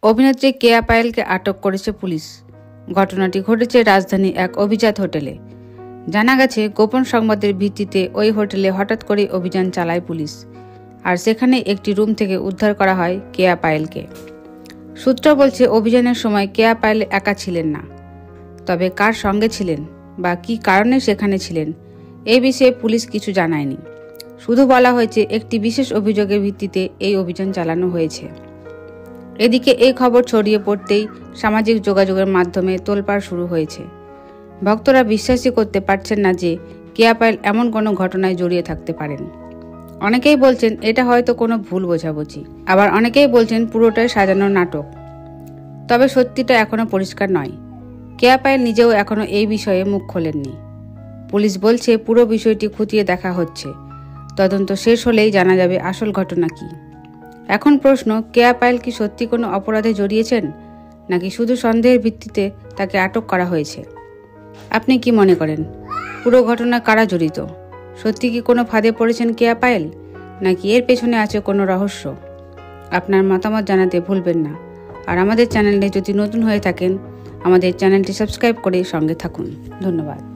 অভিনেত্রী কেয়া পায়েলকে আটক করেছে পুলিশ। ঘটনাটি ঘটেছে রাজধানী এক অভিজাত হোটেলে। জানা গেছে, গোপন সংবাদের ভিত্তিতে ওই হোটেলে হঠাৎ করে অভিযান চালায় পুলিশ, আর সেখানে একটি রুম থেকে উদ্ধার করা হয় কেয়া পায়েলকে। সূত্র বলছে, অভিযানের সময় কেয়া পায়েল একা ছিলেন না। তবে কার সঙ্গে ছিলেন বা কী কারণে সেখানে ছিলেন, এই বিষয়ে পুলিশ কিছু জানায়নি। শুধু বলা হয়েছে, একটি বিশেষ অভিযোগের ভিত্তিতে এই অভিযান চালানো হয়েছে। এদিকে এই খবর ছড়িয়ে পড়তেই সামাজিক যোগাযোগের মাধ্যমে তোলপাড় শুরু হয়েছে। ভক্তরা বিশ্বাসই করতে পারছেন না যে কেয়া পায়েল এমন কোনো ঘটনায় জড়িয়ে থাকতে পারেন। অনেকেই বলছেন এটা হয়তো কোনো ভুল বোঝাবুঝি, আবার অনেকেই বলছেন পুরোটাই সাজানো নাটক। তবে সত্যিটা এখনও পরিষ্কার নয়। কেয়া পায়েল নিজেও এখনও এই বিষয়ে মুখ খোলেননি। পুলিশ বলছে, পুরো বিষয়টি খতিয়ে দেখা হচ্ছে। তদন্ত শেষ হলেই জানা যাবে আসল ঘটনা কী। এখন প্রশ্ন, কেয়া পায়েল কি সত্যি কোনো অপরাধে জড়িয়েছেন, নাকি শুধু সন্দেহের ভিত্তিতে তাকে আটক করা হয়েছে? আপনি কি মনে করেন, পুরো ঘটনা কারা জড়িত? সত্যি কি কোনো ফাঁদে পড়েছেন কেয়া পায়েল, নাকি এর পেছনে আছে কোনো রহস্য? আপনার মতামত জানাতে ভুলবেন না। আর আমাদের চ্যানেলে যদি নতুন হয়ে থাকেন, আমাদের চ্যানেলটি সাবস্ক্রাইব করে সঙ্গে থাকুন। ধন্যবাদ।